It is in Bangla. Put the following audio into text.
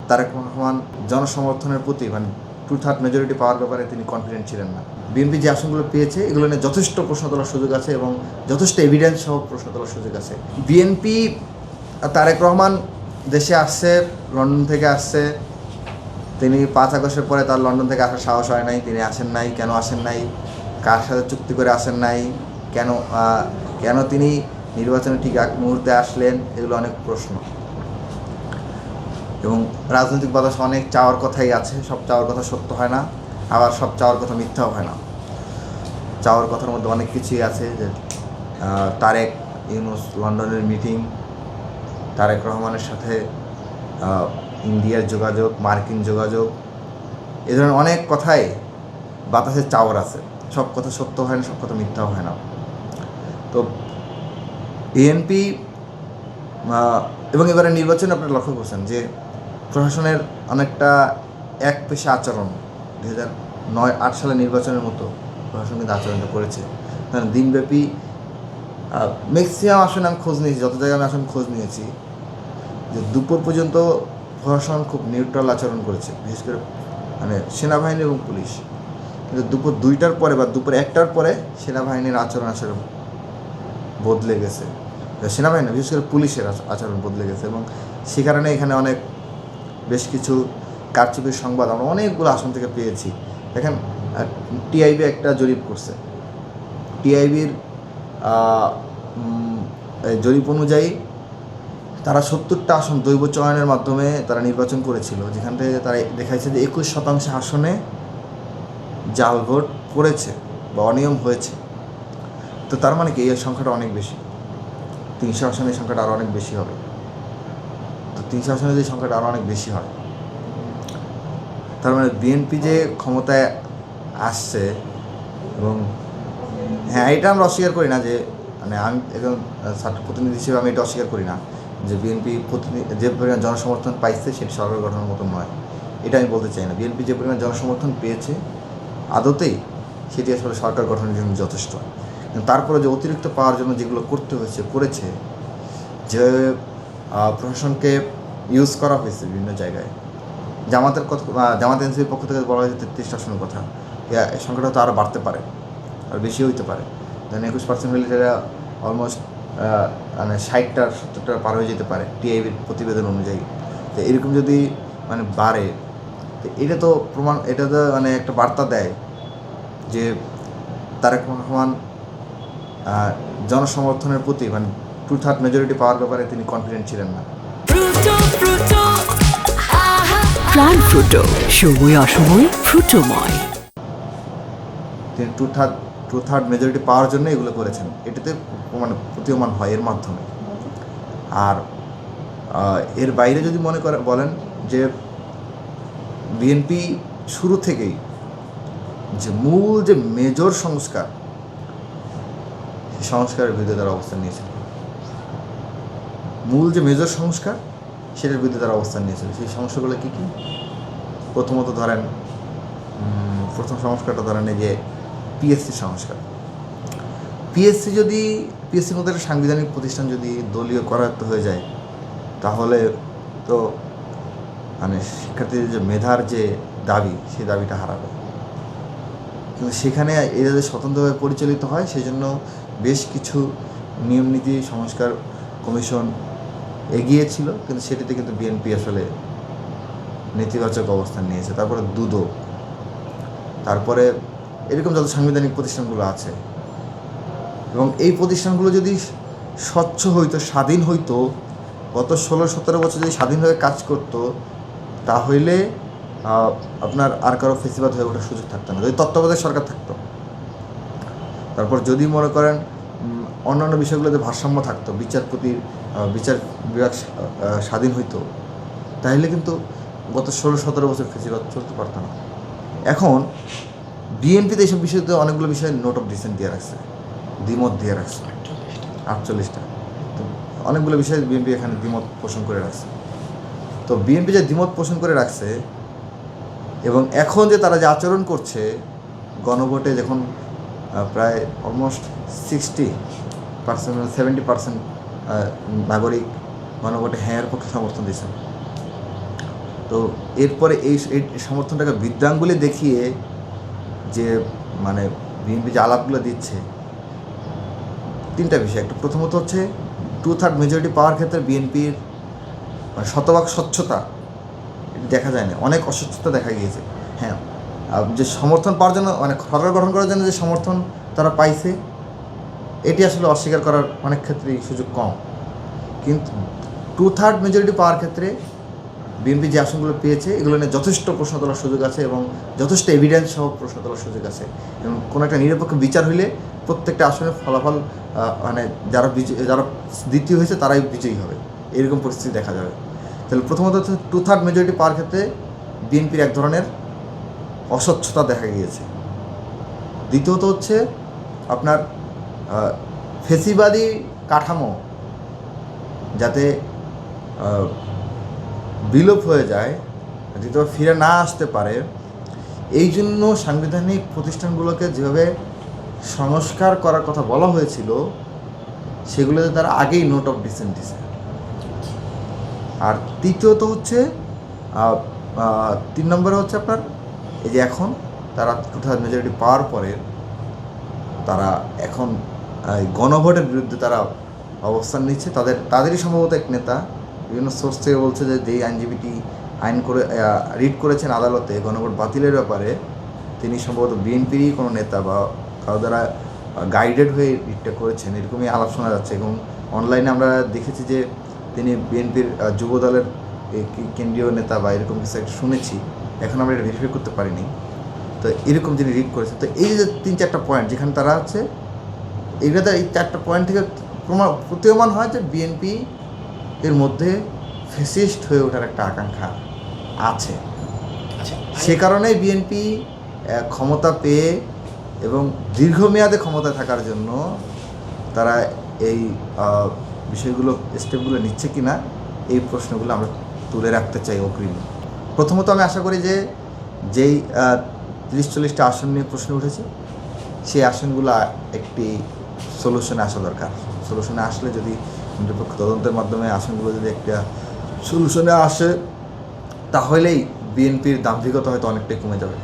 তারেক রহমান জনসমর্থনের প্রতি মানে 2/3 মেজরিটি পাওয়ার ব্যাপারে তিনি কনফিডেন্ট ছিলেন না। বিএনপি যে আসনগুলো পেয়েছে এগুলো নিয়ে যথেষ্ট প্রশ্ন তোলার সুযোগ আছে এবং যথেষ্ট এভিডেন্স সহ প্রশ্ন তোলার সুযোগ আছে। বিএনপি তারেক রহমান দেশে আসছে, লন্ডন থেকে আসছে। তিনি 5 আগস্টের পরে তার লন্ডন থেকে আসার সাহস হয় নাই। তিনি আসেন নাই, কেন আসেন নাই, কার সাথে চুক্তি করে আসেন নাই, কেন তিনি নির্বাচনে ঠিক এক মুহূর্তে আসলেন, এগুলো অনেক প্রশ্ন। এবং রাজনৈতিক বাতাসে অনেক চাওয়ার কথাই আছে, সব চাওয়ার কথা সত্য হয় না, আবার সব চাওয়ার কথা মিথ্যাও হয় না। চাওয়ার কথার মধ্যে অনেক কিছুই আছে, যে তারেক ইউনূস লন্ডনের মিটিং, তারেক রহমানের সাথে ইন্ডিয়ার যোগাযোগ, মার্কিন যোগাযোগ, এ ধরনের অনেক কথাই বাতাসে চাওয়ার আছে। সব কথা সত্য হয় না, সব কথা মিথ্যাও হয় না। তো বিএনপি এবং এবারে নির্বাচনে আপনারা লক্ষ্য করছেন যে প্রশাসনের অনেকটা এক পেশা আচরণ 2009-8 সালের নির্বাচনের মতো প্রশাসন কিন্তু আচরণটা করেছে। কারণ দিনব্যাপী ম্যাক্সিমাম আসনে আমি খোঁজ নিয়েছি, যত জায়গায় আমি আসলে খোঁজ নিয়েছি, যে দুপুর পর্যন্ত প্রশাসন খুব নিউট্রাল আচরণ করেছে, বিশেষ করে মানে সেনাবাহিনী এবং পুলিশ। কিন্তু দুপুর 2টার পরে বা দুপুর 1টার পরে সেনাবাহিনীর আচরণ আসলে বদলে গেছে। সেনাবাহিনী বিশেষ করে পুলিশের আচরণ বদলে গেছে এবং সে কারণে এখানে অনেক বেশ কিছু কারচুপির সংবাদ আমরা অনেকগুলো আসন থেকে পেয়েছি। দেখেন, টিআইবি একটা জরিপ করছে। টিআইবির জরিপ অনুযায়ী তারা 70টা আসন দৈব চয়নের মাধ্যমে তারা নির্বাচন করেছিল, যেখান থেকে তারা দেখাইছে যে 21% আসনে জাল ভোট পড়েছে বা অনিয়ম হয়েছে। তো তার মানে কি, এই সংখ্যাটা অনেক বেশি। 300 আসনের সংখ্যাটা আরও অনেক বেশি হবে। তো 300 আসনের যে সংখ্যাটা আরও অনেক বেশি হয়, তার মানে বিএনপি যে ক্ষমতায় আসছে, এবং হ্যাঁ, এটা আমরা অস্বীকার করি না যে মানে আমি একজন ছাত্র প্রতিনিধি হিসেবে আমি এটা অস্বীকার করি না যে বিএনপি যে পরিমাণ জনসমর্থন পাইছে সেটি সরকার গঠনের মতো নয়, এটা আমি বলতে চাই না। বিএনপি যে পরিমাণ জনসমর্থন পেয়েছে আদতেই সেটি আসলে সরকার গঠনের জন্য যথেষ্ট। তারপরে যে অতিরিক্ত পাওয়ার জন্য যেগুলো করেছে, যে প্রশাসনকে ইউজ করা হয়েছে বিভিন্ন জায়গায়। জামাত এনসিপির পক্ষ থেকে বলা হয়েছে 33টা আসনের কথা, এই সংখ্যাটা তো আরও বাড়তে পারে, আর বেশি হইতে পারে। ধরেন 21% হলে যারা অলমোস্ট মানে 60-70টা পার হয়ে যেতে পারে টিআইবির প্রতিবেদন অনুযায়ী। তো এরকম যদি মানে বাড়ে, তো এটা তো মানে একটা বার্তা দেয় যে তারেক রহমান জনসমর্থনের প্রতি মানে 2/3 মেজরিটি পাওয়ার ব্যাপারে তিনি কনফিডেন্ট ছিলেন না। প্রাণ ফ্রুটো, সময় অসময় ফ্রুটোময়। তিনি 2/3 মেজরিটি পাওয়ার জন্য এগুলো করেছেন, এটাতে মানে প্রতীয়মান হয় এর মাধ্যমে। আর এর বাইরে যদি বলেন যে বিএনপি শুরু থেকেই যে মূল যে মেজর সংস্কার, সেই সংস্কারের বিরুদ্ধে তারা অবস্থান নিয়েছিল। মূল যে মেজর সংস্কার সেটার বিরুদ্ধে তারা অবস্থান নিয়েছিল। সেই সমস্যাগুলো কী কী? প্রথমত ধরেন, প্রথম সংস্কারটা ধরেন এই যে পিএসসি সংস্কার। পিএসসির মধ্যে একটা সাংবিধানিক প্রতিষ্ঠান যদি দলীয় করায়ত্ত হয়ে যায়, তাহলে তো মানে শিক্ষার্থীদের যে মেধার যে দাবি, সেই দাবিটা হারাবে। কিন্তু সেখানে এরা যদি স্বতন্ত্রভাবে পরিচালিত হয়, সেই জন্য বেশ কিছু নিয়মনীতি সংস্কার কমিশন এগিয়েছিল, কিন্তু সেটিতে কিন্তু বিএনপি আসলে নেতিবাচক অবস্থান নিয়েছে। তারপরে দুদক, তারপরে এরকম যত সাংবিধানিক প্রতিষ্ঠানগুলো আছে, এবং এই প্রতিষ্ঠানগুলো যদি স্বচ্ছ হইতো, স্বাধীন হইতো, গত 16-17 বছর যদি স্বাধীনভাবে কাজ করতো, তাহলে আপনার আর কারো ফেসিবাদ হয়ে ওঠার সুযোগ থাকতো না, যদি তত্ত্বাবধায়ক সরকার থাকতো। তারপর যদি মনে করেন অন্যান্য বিষয়গুলোতে ভারসাম্য থাকতো, বিচার বিভাগ স্বাধীন হইতো, তাহলে কিন্তু গত 16-17 বছর ফেসিবাদ চলতে পারতো না। এখন বিএনপিতে এইসব বিষয়তে অনেকগুলো বিষয়ে নোট অফ ডিসেন্ট দিয়ে রাখছে, দ্বিমত দিয়ে রাখছে 48টা। তো অনেকগুলো বিষয়ে বিএনপি এখানে দ্বিমত পোষণ করে রাখছে। তো বিএনপি যে দ্বিমত পোষণ করে রাখছে, এবং এখন যে তারা যে আচরণ করছে, গণভোটে যখন প্রায় অলমোস্ট 70% নাগরিক গণভোটে হ্যাঁর পক্ষে সমর্থন দিয়েছেন, তো এরপরে এই সমর্থনটাকে বৃদ্ধাঙ্গুলি দেখিয়ে যে মানে বিএনপি যে আলাপগুলো দিচ্ছে, তিনটা বিষয়। একটা প্রথমত হচ্ছে 2/3 মেজরিটি পাওয়ার ক্ষেত্রে বিএনপির মানে শতভাগ স্বচ্ছতা দেখা যায় না, অনেক অস্বচ্ছতা দেখা গিয়েছে। হ্যাঁ, যে সমর্থন পাওয়ার জন্য মানে সরকার গঠন করার জন্য যে সমর্থন তারা পাইছে, এটি আসলে অস্বীকার করার অনেক ক্ষেত্রেই সুযোগ কম। কিন্তু 2/3 মেজরিটি পাওয়ার ক্ষেত্রে বিএনপি যে আসনগুলো পেয়েছে এগুলো নিয়ে যথেষ্ট প্রশ্ন তোলার সুযোগ আছে এবং যথেষ্ট এভিডেন্স সহ প্রশ্ন তোলার সুযোগ আছে। এবং কোনো একটা নিরপেক্ষ বিচার হইলে প্রত্যেকটা আসনের ফলাফল মানে যারা দ্বিতীয় হয়েছে তারাই বিজয়ী হবে, এরকম পরিস্থিতি দেখা যাবে। তাহলে প্রথমত হচ্ছে 2/3 মেজরিটি পাওয়ার ক্ষেত্রে বিএনপির এক ধরনের অস্বচ্ছতা দেখা গিয়েছে। দ্বিতীয়ত হচ্ছে আপনার ফেসিবাদী কাঠামো যাতে বিলোপ হয়ে যায়, দ্বিতীয় ফিরে না আসতে পারে, এই জন্য সাংবিধানিক প্রতিষ্ঠানগুলোকে যেভাবে সংস্কার করার কথা বলা হয়েছিল সেগুলোতে তারা আগেই নোট অফ ডিসেন্ট দিছে। আর তৃতীয়ত হচ্ছে 3 নম্বরে হচ্ছে আপনার এই যে এখন তারা 2/3 মেজরিটি পাওয়ার পরে তারা এখন গণভোটের বিরুদ্ধে তারা অবস্থান নিচ্ছে। তাদেরই সম্ভবত এক নেতা বিভিন্ন সোর্স থেকে বলছে যে যেই আইনজীবীটি আইন করে রিট করেছেন আদালতে গণভোট বাতিলের ব্যাপারে, তিনি সম্ভবত বিএনপিরই কোনো নেতা বা কারো দ্বারা গাইডেড হয়ে রিটটা করেছেন, এরকমই আলাপ শোনা যাচ্ছে। এবং অনলাইনে আমরা দেখেছি যে তিনি বিএনপির যুবদলের কেন্দ্রীয় নেতা বা এরকম কিছু একটা শুনেছি, এখন আমরা এটা ভেরিফাই করতে পারিনি। তো এরকম যিনি রিড করেছেন, তো এই যে 3-4টা পয়েন্ট যেখানে তারা হচ্ছে এইগুলোতে এই 4টা পয়েন্ট থেকে প্রতীয়মান হয় যে বিএনপি এর মধ্যে ফ্যাসিস্ট হয়ে ওঠার একটা আকাঙ্ক্ষা আছে। সে কারণেই বিএনপি ক্ষমতা পেয়ে এবং দীর্ঘমেয়াদে ক্ষমতায় থাকার জন্য তারা এই বিষয়গুলো স্টেপগুলো নিচ্ছে কি না, এই প্রশ্নগুলো আমরা তুলে রাখতে চাই অগ্রিমে। প্রথমত আমি আশা করি যে যেই 30-40টা আসন নিয়ে প্রশ্ন উঠেছে সেই আসনগুলো একটি সলিউশনে আসা দরকার। সলিউশনে আসলে যদি নিরপেক্ষ তদন্তের মাধ্যমে আসনগুলো যদি একটা সলিউশনে আসে তাহলেই বিএনপির দাম্ভিকতা হয়তো অনেকটাই কমে যাবে।